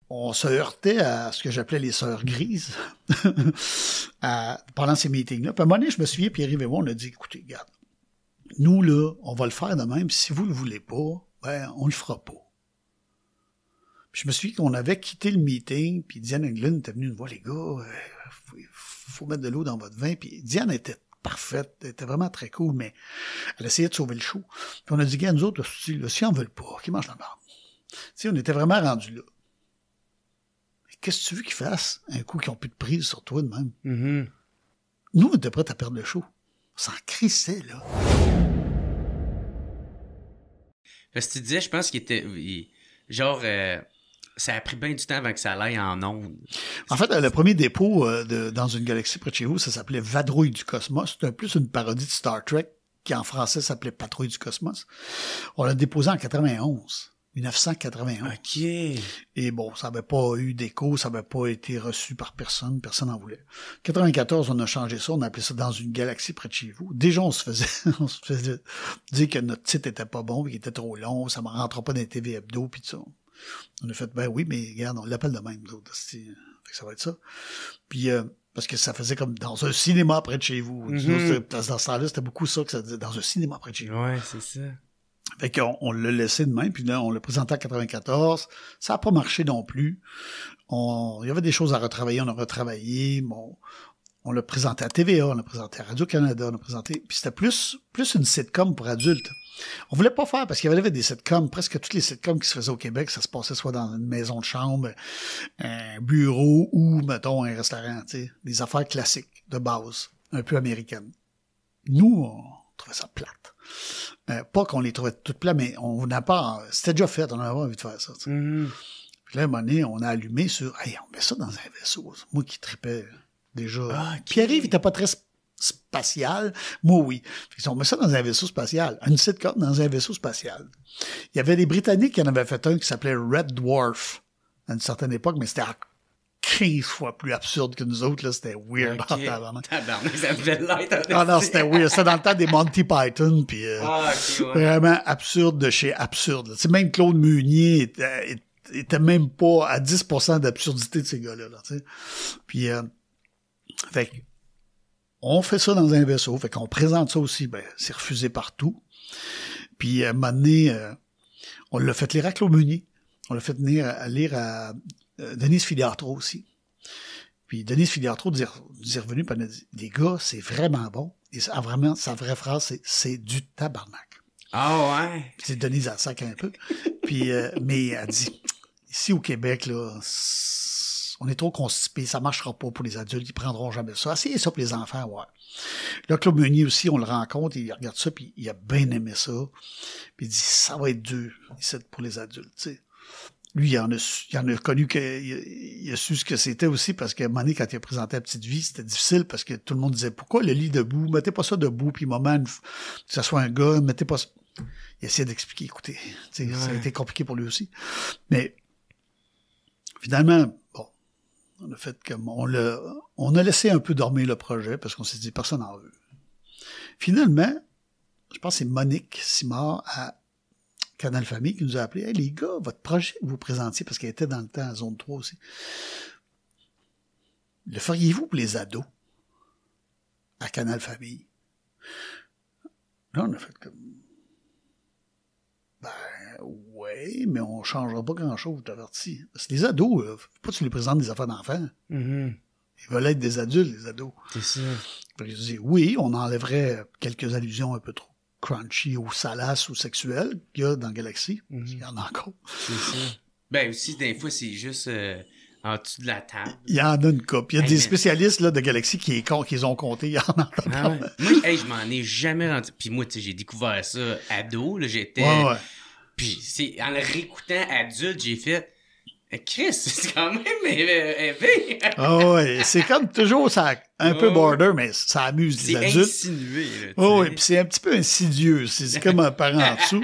on se heurtait à ce que j'appelais les sœurs grises pendant ces meetings-là. Puis à un moment donné, je me souviens, Pierre-Yves et moi, on a dit, écoutez, regarde, nous, là, on va le faire de même. Si vous le voulez pas, ben, on le fera pas. Puis je me souviens qu'on avait quitté le meeting, puis Diane Englund était venue nous voir, les gars, faut mettre de l'eau dans votre vin. Puis Diane était parfaite, elle était vraiment très cool, mais elle essayait de sauver le show. Puis on a dit, gars, nous autres, si on veut pas, qu'ils mangent la merde. Tu sais, on était vraiment rendus là. Qu'est-ce que tu veux qu'ils fassent un coup qu'ils n'ont plus de prise sur toi de même? Mm-hmm. Nous, on était prêts à perdre le show. On s'en crissait, là. Parce que tu disais, je pense qu'il était... ça a pris bien du temps avant que ça aille en ondes. En fait, le premier dépôt dans une galaxie près de chez vous, ça s'appelait Vadrouille du Cosmos. C'était plus une parodie de Star Trek, qui en français s'appelait Patrouille du Cosmos. On l'a déposé en 1991. OK. Et bon, ça n'avait pas eu d'écho, ça n'avait pas été reçu par personne n'en voulait. En 94, on a changé ça, on a appelé ça Dans une galaxie près de chez vous. Déjà, on se faisait dire que notre titre était pas bon, qu'il était trop long, ça ne rentre pas dans les TV Hebdo, puis tout ça. On a fait, ben oui, mais regarde, on l'appelle de même, nous autres. Ça va être ça. Puis, parce que ça faisait comme dans un cinéma près de chez vous. Mm-hmm. Dans ce temps-là, c'était beaucoup ça que ça disait, dans un cinéma près de chez vous. Ouais, c'est ça. Fait qu'on l'a laissé de même, puis là, on l'a présenté en 94. Ça n'a pas marché non plus. Il y avait des choses à retravailler, on a retravaillé. Bon, on l'a présenté à TVA, on l'a présenté à Radio-Canada, on l'a présenté... Puis c'était plus une sitcom pour adultes. On voulait pas faire, parce qu'il y avait des sitcoms, presque toutes les sitcoms qui se faisaient au Québec, ça se passait soit dans une maison de chambre, un bureau ou, mettons, un restaurant, tu sais, des affaires classiques, de base, un peu américaines. Nous, on trouvait ça plate. Pas qu'on les trouvait toutes plates, mais on n'a pas... C'était déjà fait, on avait envie de faire ça. Mm-hmm. Puis là, à un moment donné, on a allumé sur... Hey, on met ça dans un vaisseau. Moi qui tripais déjà... Okay. Pierre-Yves, il était pas très spatial. Moi, oui. Fait on met ça dans un vaisseau spatial. Une sitcom dans un vaisseau spatial. Il y avait des Britanniques qui en avaient fait un qui s'appelait Red Dwarf à une certaine époque, mais c'était 15 fois plus absurde que nous autres, là. C'était weird. Okay. Ça devait l'être. Ah non, c'était weird. C'était dans le temps des Monty Python, puis ouais. Vraiment absurde de chez absurde. Tu sais, même Claude Meunier était même pas à 10% d'absurdité de ces gars-là, là, tu sais. Puis, fait on fait ça dans un vaisseau, fait qu'on présente ça aussi, ben, c'est refusé partout. Puis, à un moment donné, on l'a fait lire à Claude Meunier. On l'a fait lire à Denise Filiatro aussi. Puis Denise Filiatro est revenu et elle a dit, les gars, c'est vraiment bon. Et ça, vraiment, sa vraie phrase, c'est du tabarnak. Ah ouais? Puis c'est Denise à sac un peu. Puis, mais elle dit, ici au Québec, là, on est trop constipé, ça marchera pas pour les adultes, ils prendront jamais ça. Essayez ça pour les enfants, ouais. Là, Claude Meunier aussi, on le rencontre, il regarde ça, puis il a bien aimé ça. Puis il dit, ça va être dur, ici, pour les adultes, tu sais. Lui, il en a connu il a su ce que c'était aussi, parce qu'à un moment donné, quand il a présenté La Petite Vie, c'était difficile, parce que tout le monde disait, pourquoi le lit debout? Mettez pas ça debout, puis moment, que ça soit un gars, mettez pas ça. Il essayait d'expliquer, écoutez, ouais. Ça a été compliqué pour lui aussi. Mais, finalement, bon, on a fait comme, on a laissé un peu dormir le projet, parce qu'on s'est dit, personne n'en veut. Finalement, je pense que c'est Monique Simard à Canal Famille qui nous a appelé. Hey, les gars, votre projet que vous présentiez, parce qu'elle était dans le temps à Zone 3 aussi, le feriez-vous pour les ados à Canal Famille? Là, on a fait comme... Ben, ouais, mais on ne changera pas grand-chose, je t'avertis. Parce que les ados, faut pas que tu les présentes des affaires d'enfants. Mm-hmm. Ils veulent être des adultes, les ados. C'est ça. Je dis, oui, on enlèverait quelques allusions un peu trop crunchy ou salaces ou sexuelles qu'il y a dans Galaxy. Mm-hmm. Il y en a encore. C'est ça. Ben aussi, des fois, c'est juste en dessous de la table. Il y en a une couple. Il y a des spécialistes là, de Galaxy qui ont compté. Il y en a ah ouais. Moi, je m'en ai jamais rendu. Puis moi, tu sais, j'ai découvert ça ado. Là, j'étais... Ouais. Puis c'est en le réécoutant adulte, j'ai fait... Chris, c'est quand même élevé. Ah ouais, c'est comme toujours ça, un peu border, mais ça amuse les adultes. C'est insinué. Là, oh, oui, puis c'est un petit peu insidieux. C'est comme un parent en dessous.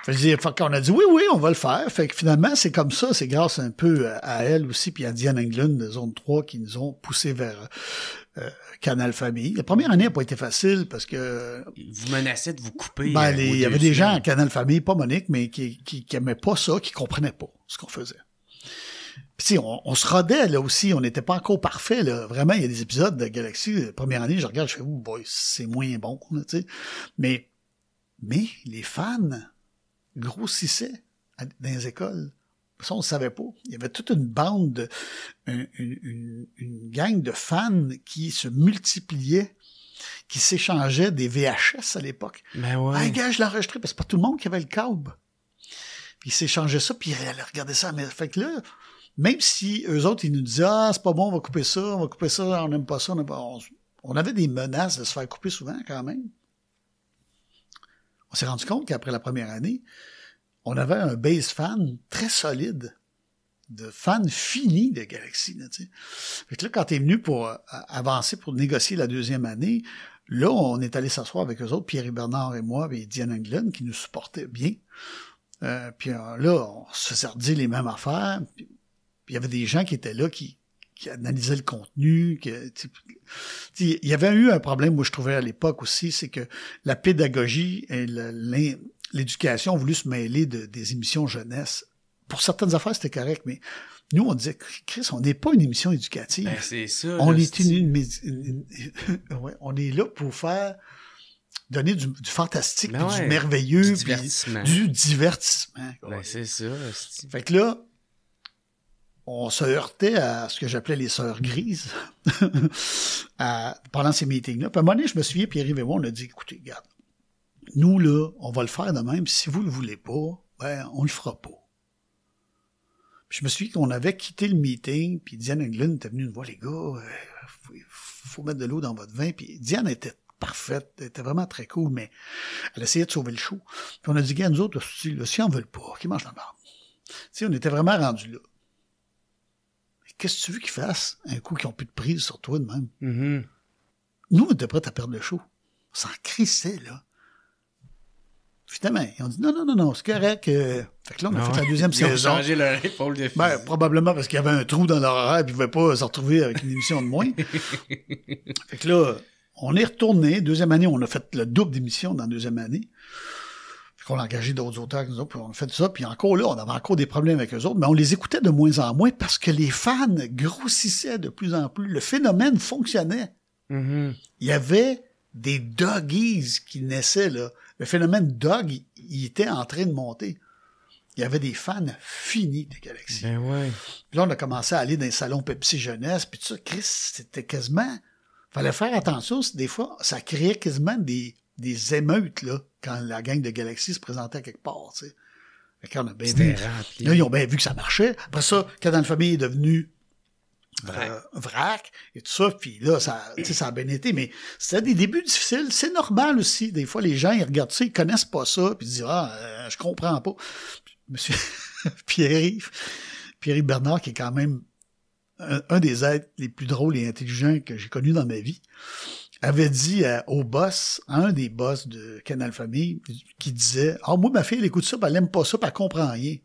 Fait qu'on a dit oui, on va le faire. Fait que finalement, c'est comme ça. C'est grâce un peu à elle aussi, puis à Diane Englund de Zone 3 qui nous ont poussé vers Canal Famille. La première année n'a pas été facile parce que... Vous menacez de vous couper. Ben, il y avait des gens à Canal Famille, pas Monique, mais qui aimaient pas ça, qui comprenaient pas ce qu'on faisait. tu sais, on se rodait, là, aussi. On n'était pas encore parfait, là. Vraiment, il y a des épisodes de Galaxy, la première année, je regarde, je fais, oh boy, c'est moins bon, là, tu sais. Mais les fans grossissaient dans les écoles. Ça, on ne savait pas. Il y avait toute une bande, une gang de fans qui se multipliaient, qui s'échangeaient des VHS à l'époque. Ben ouais. Ah, gars, je l'ai enregistré, parce que c'est pas tout le monde qui avait le câble. Puis ils s'échangeaient ça, puis ils allaient regarder ça. Mais fait que là, même si eux autres, ils nous disaient, ah, c'est pas bon, on va couper ça, on n'aime pas ça, on avait des menaces de se faire couper souvent, quand même. On s'est rendu compte qu'après la première année, on avait un base fan très solide, de fans finis de Galaxy. Là, tu sais. Fait que là, quand t'es venu pour avancer, pour négocier la deuxième année, là, on est allé s'asseoir avec eux autres, Pierre Bernard et moi, et Diane Englund, qui nous supportaient bien. Puis là, on se faisait redire les mêmes affaires. Puis il y avait des gens qui étaient là, qui analysaient le contenu. Il y avait eu un problème, moi, je trouvais à l'époque aussi, c'est que la pédagogie et l'éducation ont voulu se mêler des émissions jeunesse. Pour certaines affaires, c'était correct, mais nous, on disait, Chris, on n'est pas une émission éducative. Ben, c'est ça. On là, est ouais, on est là pour donner du fantastique, ben puis ouais, du merveilleux, du puis divertissement. du divertissement. Ben, c'est ça. c'est- Fait que là, on se heurtait à ce que j'appelais les sœurs grises pendant ces meetings-là. Puis à un moment donné, je me souviens, Pierre-Yves et moi, on a dit, écoutez, regarde, nous, là, on va le faire de même. Si vous le voulez pas, ben, on le fera pas. Puis je me souviens qu'on avait quitté le meeting, puis Diane Englund était venue nous voir, les gars, faut mettre de l'eau dans votre vin. Puis Diane était parfaite, elle était vraiment très cool, mais elle essayait de sauver le show. Puis on a dit, gars, nous autres, si on veut pas, qu'ils mangent la barbe. Tu sais, on était vraiment rendus là. Qu'est-ce que tu veux qu'ils fassent un coup qu'ils n'ont plus de prise sur toi de même? Mm-hmm. Nous, on était prêts à perdre le show. On s'en crissait, là. Finalement, ils ont dit non, c'est correct. Fait que là, on a fait la deuxième Ils ont saison. changé leur épaule de fusil. Ben, probablement parce qu'il y avait un trou dans leur horaire et ils ne pouvaient pas se retrouver avec une émission de moins. Fait que là, on est retourné. Deuxième année, on a fait le double d'émissions dans la deuxième année. Fait qu'on a engagé d'autres auteurs que nous autres, puis on a fait ça. Puis encore là, on avait encore des problèmes avec eux autres, mais on les écoutait de moins en moins parce que les fans grossissaient de plus en plus. Le phénomène fonctionnait. Mm-hmm. Il y avait des doggies qui naissaient, là. Le phénomène dog, il était en train de monter. Il y avait des fans finis de Galaxy. Ben ouais. Puis là, on a commencé à aller dans les salons Pepsi Jeunesse, puis tout ça. Chris, c'était quasiment... Fallait faire attention, des fois, ça créait quasiment des émeutes, là, quand la gang de Galaxy se présentait quelque part, tu sais. Fait qu'on a bien vu. Rempli. Là, ils ont bien vu que ça marchait. Après ça, Canal Famille est devenu Vrac. et tout ça, puis là, ça a bien été, mais c'était des débuts difficiles. C'est normal aussi. Des fois, les gens, ils regardent ça, ils connaissent pas ça, puis ils disent, je comprends pas. Monsieur Pierre-Yves Bernard, qui est quand même un des êtres les plus drôles et intelligents que j'ai connus dans ma vie, avait dit au boss, à un des boss de Canal Famille, qui disait, moi, ma fille, elle écoute ça, puis elle aime pas ça, puis elle comprend rien.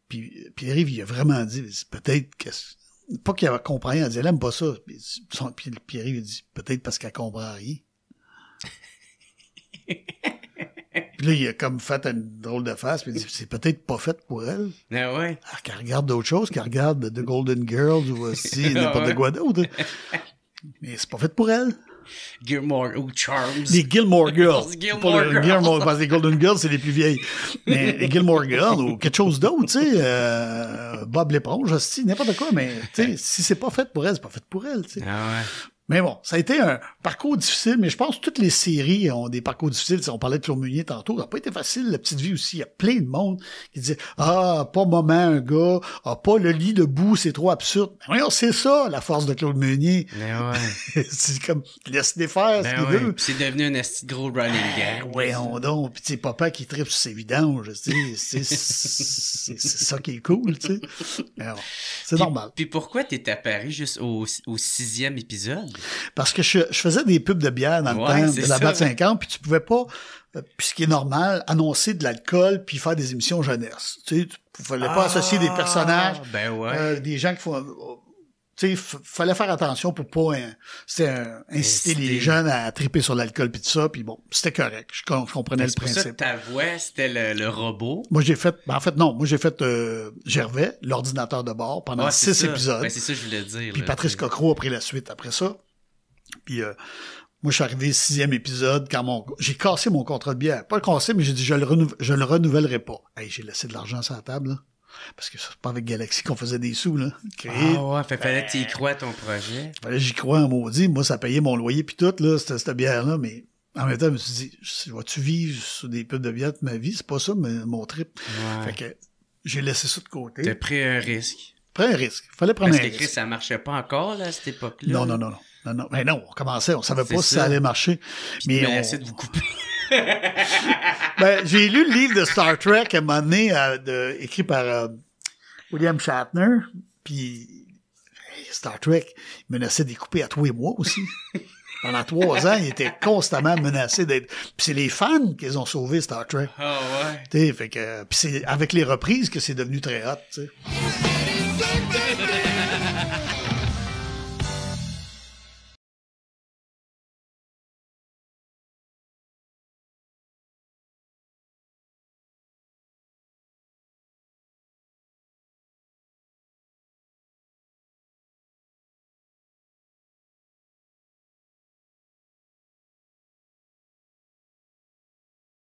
Puis Pierre-Yves, il a vraiment dit, peut-être que... Pas qu'elle comprend rien, elle dit, elle aime pas ça. Puis Pierre-Yves, il dit, peut-être parce qu'elle comprend rien. Puis là, il a comme fait une drôle de face, puis il dit, c'est peut-être pas fait pour elle. Ah ouais. Alors qu'elle regarde d'autres choses, qu'elle regarde The Golden Girls ou aussi n'importe quoi d'autre. Mais c'est pas fait pour elle. Gilmore ou Charms. Les Gilmore Girls. Gilmore Girls. Parce que les Golden Girls, c'est les plus vieilles. Mais les Gilmore Girls ou quelque chose d'autre, tu sais, Bob l'éponge, hostie, n'importe quoi, mais tu sais, si c'est pas fait pour elle, c'est pas fait pour elle, tu sais. Ah ouais. Mais bon, ça a été un parcours difficile, mais je pense que toutes les séries ont des parcours difficiles. On parlait de Claude Meunier tantôt, ça n'a pas été facile, La Petite Vie aussi. Il y a plein de monde qui disait « pas moment un gars, pas le lit debout, c'est trop absurde. » Mais voyons, c'est ça, la force de Claude Meunier. Mais ouais. C'est comme, laisse-les faire ce qu'il veut. Puis c'est devenu un esti gros running gag. Voyons donc. Puis tu sais, papa qui tripe sur ses vidanges, tu sais, c'est ça qui est cool, tu sais. Mais bon, c'est normal. Puis pourquoi t'es apparu juste au 6e épisode? Parce que je faisais des pubs de bière dans le temps de la BAT 50, puis tu pouvais pas, puis ce qui est normal, annoncer de l'alcool puis faire des émissions jeunesse. Tu sais, tu fallait pas associer des personnages, ben ouais. des gens qui font... tu sais, fallait faire attention pour pas inciter les jeunes à triper sur l'alcool pis tout ça, puis bon, c'était correct. Je comprenais le C'est pour ça que principe. ta voix, c'était le robot. Moi, j'ai fait Gervais, l'ordinateur de bord, pendant 6 épisodes. Ben, c'est ça que je voulais dire. Puis là, Patrice Cocro a pris la suite après ça. Puis moi, je suis arrivé 6e épisode quand j'ai cassé mon contrat de bière. Pas le cassé, mais j'ai dit je le renouvellerai pas. Hey, j'ai laissé de l'argent sur la table, là. Parce que c'est pas avec Galaxy qu'on faisait des sous, là. Fallait que tu y crois à ton projet. Fallait que j'y crois en maudit. Moi, ça payait mon loyer puis tout, là, cette bière-là, mais en même temps, je me suis dit, vas-tu vivre sur des pubs de bière de ma vie? C'est pas ça, mon trip. Ouais. Fait que j'ai laissé ça de côté. T'as pris un risque. Pris un risque. Fallait prendre Parce un que risque. ça marchait pas encore, là, à cette époque-là. Non. Mais non, on commençait, on savait pas si ça allait marcher. Mais on essaie de vous couper. Ben, j'ai lu le livre de Star Trek à un moment donné, écrit par William Shatner, puis Star Trek menaçait de les couper à tous les mois aussi. Pendant 3 ans, il était constamment menacé d'être... Puis c'est les fans qu'ils ont sauvé Star Trek. Ah ouais. Tu sais, fait que... Puis c'est avec les reprises que c'est devenu très hot, tu sais.